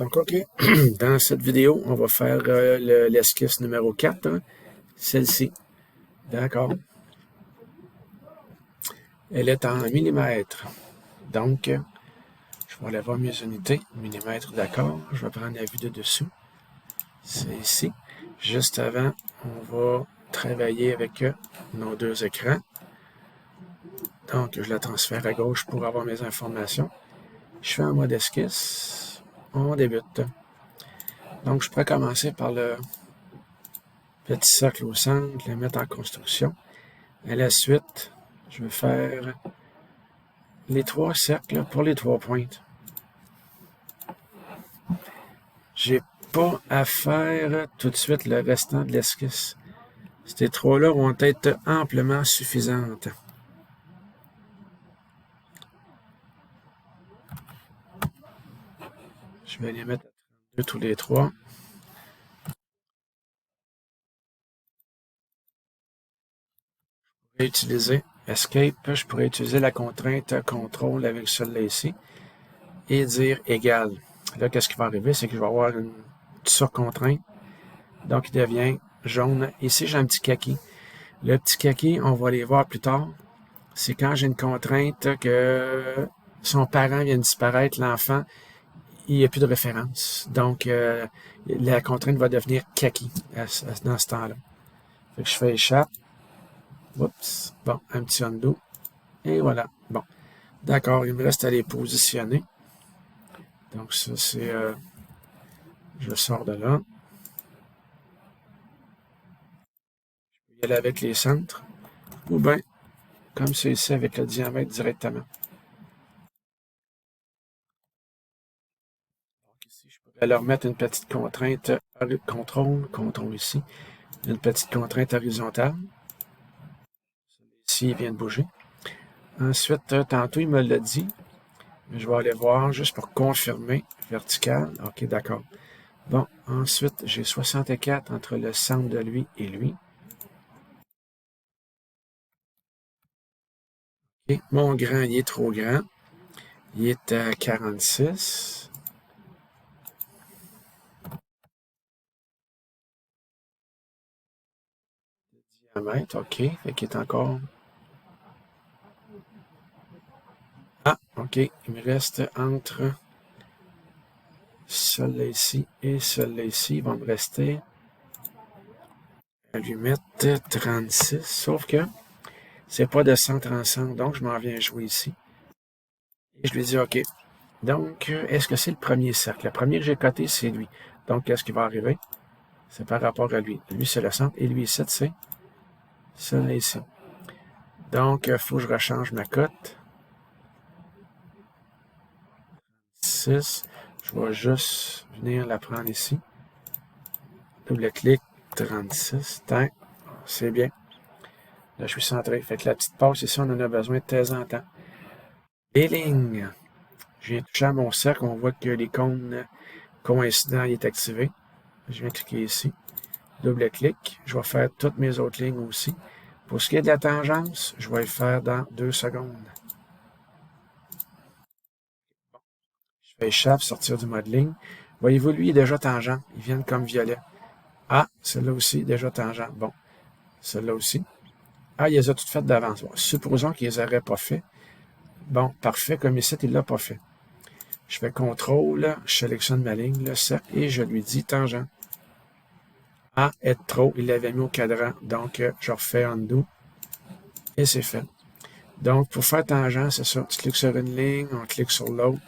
Donc, OK, dans cette vidéo, on va faire l'esquisse numéro 4, hein, celle-ci. D'accord. Elle est en millimètres. Donc, je vais aller voir mes unités. Millimètres, d'accord. Je vais prendre la vue de dessous. C'est ici. Juste avant, on va travailler avec nos deux écrans. Donc, je la transfère à gauche pour avoir mes informations. Je fais un mode esquisse. On débute. Donc, je pourrais commencer par le petit cercle au centre, le mettre en construction. À la suite, je vais faire les trois cercles pour les trois pointes. J'ai pas à faire tout de suite le restant de l'esquisse. Ces trois-là vont être amplement suffisantes. Je vais les mettre à 32 tous les trois. Je pourrais utiliser Escape, je pourrais utiliser la contrainte CTRL avec celle-là ici et dire égal. Là, qu'est-ce qui va arriver? C'est que je vais avoir une surcontrainte. Donc, il devient jaune. Ici, j'ai un petit kaki. Le petit kaki, on va les voir plus tard. C'est quand j'ai une contrainte que son parent vient de disparaître, l'enfant, il n'y a plus de référence. Donc, la contrainte va devenir kaki dans ce temps-là. Fait que je fais échappe. Oups. Bon, un petit undo. Et voilà. Bon. D'accord, il me reste à les positionner. Donc, ça, c'est... je sors de là. Je peux y aller avec les centres. Ou bien, comme c'est ici, avec le diamètre directement. Donc, ici, je pourrais leur mettre une petite contrainte contrôle ici. Une petite contrainte horizontale. Ici, il vient de bouger. Ensuite, tantôt, il me l'a dit. Je vais aller voir juste pour confirmer. Vertical. OK, d'accord. Bon, ensuite, j'ai 64 entre le centre de lui et lui. OK, mon grand, il est trop grand. Il est à 46. Diamètre, OK. Fait qu'il est encore... Ah, OK. Il me reste entre celui-là ici et celui-là ici. Il va me rester à lui mettre 36. Sauf que c'est pas de centre en centre, donc je m'en viens jouer ici. Et je lui dis OK. Donc, est-ce que c'est le premier cercle? Le premier que j'ai coté, c'est lui. Donc, qu'est-ce qui va arriver? C'est par rapport à lui. Lui, c'est le centre. Et lui, ici, c'est celui-là ici. Donc, il faut que je rechange ma cote. 6. Je vais juste venir la prendre ici. Double-clic, 36. Tac. C'est bien. Là, je suis centré. Fait que la petite passe ici, on en a besoin de temps en temps. Les lignes. Je viens toucher à mon cercle. On voit que l'icône coïncident est activé. Je viens cliquer ici. Double-clic. Je vais faire toutes mes autres lignes aussi. Pour ce qui est de la tangence, je vais le faire dans 2 secondes. Je fais échappe, sortir du mode ligne. Voyez-vous, lui, il est déjà tangent. Il vient comme violet. Ah, celle-là aussi, déjà tangent. Bon, celle-là aussi. Ah, il les a toutes faites d'avance. Bon, supposons qu'il les aurait pas fait. Bon, parfait, comme ici, il l'a pas fait. Je fais CTRL, je sélectionne ma ligne, le cercle, et je lui dis tangent. Ah, être trop, il l'avait mis au cadran. Donc, je refais undo. Et c'est fait. Donc, pour faire tangent, c'est ça. Tu cliques sur une ligne, on clique sur l'autre.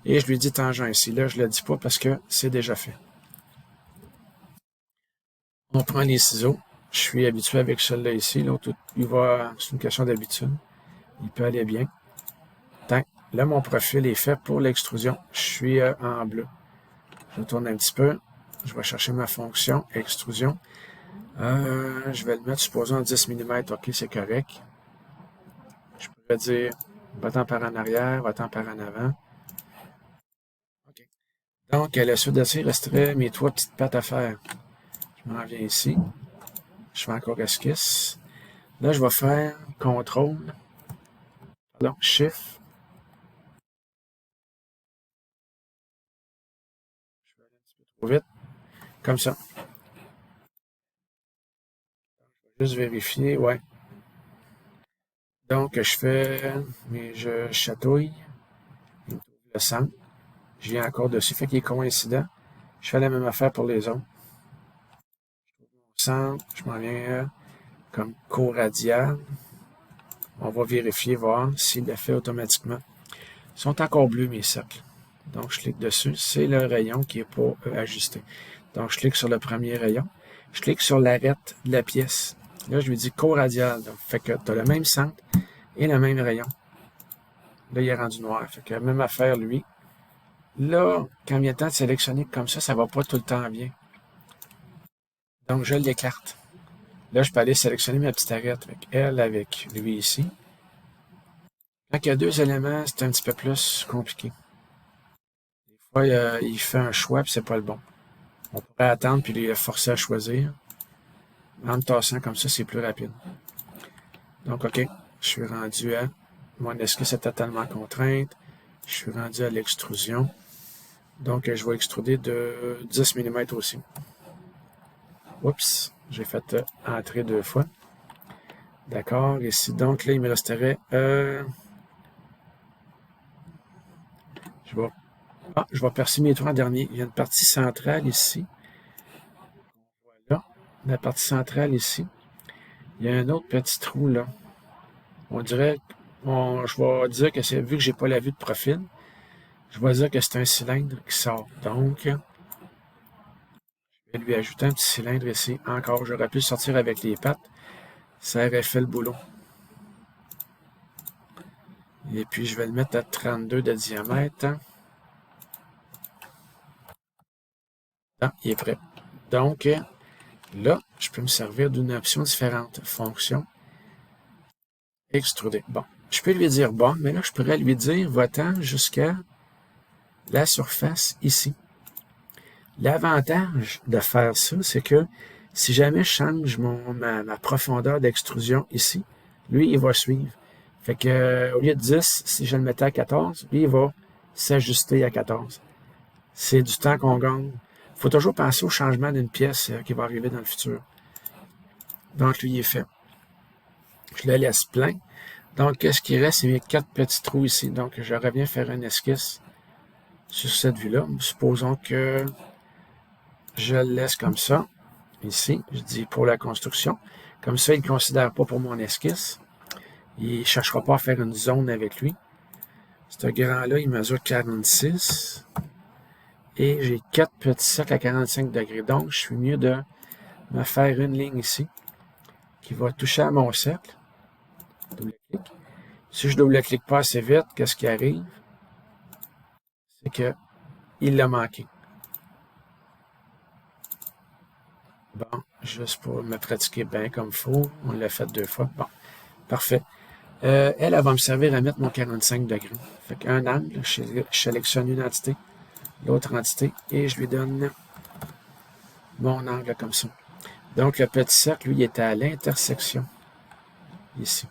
Et je lui dis tangent ici. Là, je ne le dis pas parce que c'est déjà fait. On prend les ciseaux. Je suis habitué avec celui-là ici. L'autre, c'est une question d'habitude. Il peut aller bien. Tac. Là, mon profil est fait pour l'extrusion. Je suis en bleu. Je tourne un petit peu. Je vais chercher ma fonction extrusion. Je vais le mettre, supposons, 10 mm. OK, c'est correct. Je pourrais dire va-t'en par en arrière, va-t'en par en avant. OK. Donc, à la suite de ça, il resterait mes 3 petites pattes à faire. Je m'en viens ici. Je fais encore esquisse. Là, je vais faire CTRL, pardon, SHIFT. Trop vite, comme ça. Juste vérifier, ouais. Donc, je fais, mais je chatouille, il me trouve le centre. Je viens encore dessus, fait qu'il est coïncident. Je fais la même affaire pour les autres. Centre, je m'en viens comme co-radial. On va vérifier, voir s'il le fait automatiquement. Ils sont encore bleus, mes cercles. Donc, je clique dessus. C'est le rayon qui n'est pas ajusté. Donc, je clique sur le premier rayon. Je clique sur l'arête de la pièce. Là, je lui dis co-radial. Fait que tu as le même centre et le même rayon. Là, il est rendu noir. Fait que même affaire, lui. Là, quand il vient le temps de sélectionner comme ça ne va pas tout le temps bien. Donc, je l'écarte. Là, je peux aller sélectionner ma petite arête avec elle, avec lui ici. Quand il y a deux éléments, c'est un petit peu plus compliqué. Des fois, il fait un choix et c'est pas le bon. On pourrait attendre puis les forcer à choisir. En tassant comme ça, c'est plus rapide. Donc, OK, je suis rendu à... Mon esquisse est totalement contrainte. Je suis rendu à l'extrusion. Donc, je vais extruder de 10 mm aussi. Oups, j'ai fait entrer 2 fois. D'accord, ici, donc là, il me resterait... je vais percer mes trous en dernier. Il y a une partie centrale ici. Voilà, la partie centrale ici. Il y a un autre petit trou là. On dirait... je vais dire que c'est... Vu que j'ai pas la vue de profil, je vais dire que c'est un cylindre qui sort. Donc, je vais lui ajouter un petit cylindre ici. Encore, j'aurais pu le sortir avec les pattes. Ça aurait fait le boulot. Et puis, je vais le mettre à 32 de diamètre. Ah, il est prêt. Donc, là, je peux me servir d'une option différente. Fonction, extruder. Bon, je peux lui dire bon, mais là, je pourrais lui dire va-t'en jusqu'à la surface ici. L'avantage de faire ça, c'est que si jamais je change ma profondeur d'extrusion ici, lui, il va suivre. Fait que, au lieu de 10, si je le mettais à 14, lui, il va s'ajuster à 14. C'est du temps qu'on gagne. Il faut toujours penser au changement d'une pièce qui va arriver dans le futur. Donc, lui, il est fait. Je le laisse plein. Donc, qu'est-ce qui reste? C'est mes 4 petits trous ici. Donc, je reviens faire une esquisse sur cette vue-là. Supposons que je le laisse comme ça. Ici, je dis pour la construction. Comme ça, il ne considère pas pour mon esquisse. Il ne cherchera pas à faire une zone avec lui. Ce grand-là, il mesure 46. Et j'ai 4 petits cercles à 45 degrés. Donc, je suis mieux de me faire une ligne ici qui va toucher à mon cercle. Double-clic. Si je double-clique pas assez vite, qu'est-ce qui arrive? C'est qu'il l'a manqué. Bon, juste pour me pratiquer bien comme il faut. On l'a fait 2 fois. Bon, parfait. Elle va me servir à mettre mon 45 degrés. Fait qu'un angle, je sélectionne une entité, l'autre entité, et je lui donne mon angle comme ça. Donc, le petit cercle, lui, il est à l'intersection. Ici.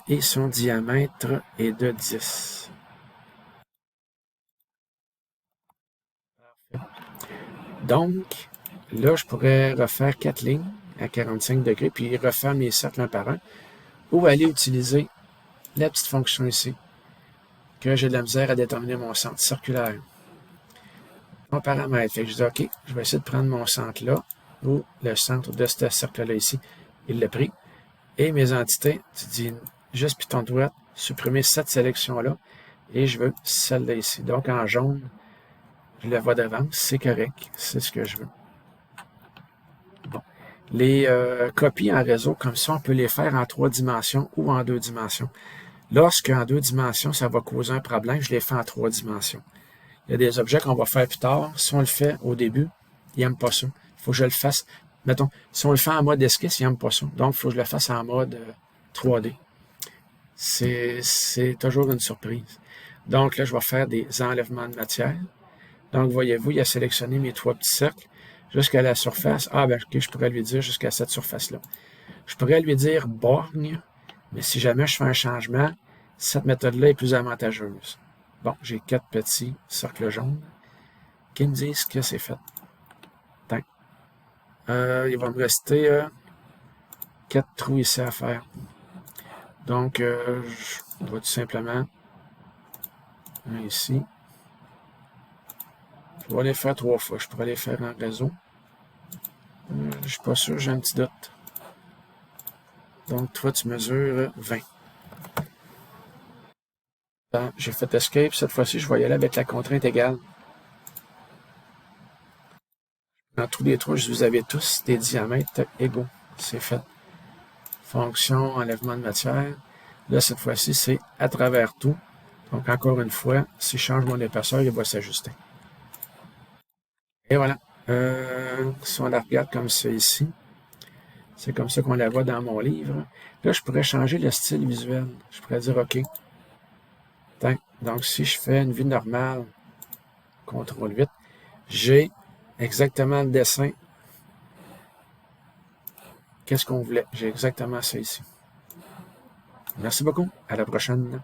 Et son diamètre est de 10. Parfait. Donc, là, je pourrais refaire 4 lignes à 45 degrés, puis refaire mes cercles un par un, ou aller utiliser la petite fonction ici, que j'ai de la misère à déterminer mon centre circulaire. Mon paramètre, fait que je dis OK, je vais essayer de prendre mon centre là, ou le centre de ce cercle-là ici, il l'a pris. Et mes entités, tu dis juste piton droit, supprimer cette sélection-là, et je veux celle-là ici. Donc en jaune, je la vois d'avance, c'est correct, c'est ce que je veux. Bon. Les copies en réseau, comme ça, on peut les faire en 3 dimensions ou en 2 dimensions. Lorsque en 2 dimensions, ça va causer un problème, je les fais en 3 dimensions. Il y a des objets qu'on va faire plus tard. Si on le fait au début, il n'aime pas ça. Il faut que je le fasse. Mettons, si on le fait en mode esquisse, il n'aime pas ça. Donc, il faut que je le fasse en mode 3D. C'est toujours une surprise. Donc là, je vais faire des enlèvements de matière. Donc, voyez-vous, il a sélectionné mes 3 petits cercles jusqu'à la surface. Ah, ben, ok, je pourrais lui dire jusqu'à cette surface-là. Je pourrais lui dire borgne, mais si jamais je fais un changement, cette méthode-là est plus avantageuse. Bon, j'ai 4 petits cercles jaunes qui me disent que c'est fait. Tant. Il va me rester 4 trous ici à faire. Donc, je vais tout simplement un ici. Je vais les faire 3 fois. Je pourrais les faire en réseau. Je suis pas sûr, j'ai un petit doute. Donc, toi, tu mesures 20. J'ai fait escape. Cette fois-ci, je vais y aller avec la contrainte égale. Dans tous les trous, je vous avais tous des diamètres égaux. C'est fait. Fonction, enlèvement de matière. Là, cette fois-ci, c'est à travers tout. Donc, encore une fois, si je change mon épaisseur, il va s'ajuster. Et voilà. Si on la regarde comme ça ici, c'est comme ça qu'on la voit dans mon livre. Là, je pourrais changer le style visuel. Je pourrais dire OK. Donc, si je fais une vue normale, CTRL 8, j'ai exactement le dessin. Qu'est-ce qu'on voulait? J'ai exactement ça ici. Merci beaucoup. À la prochaine.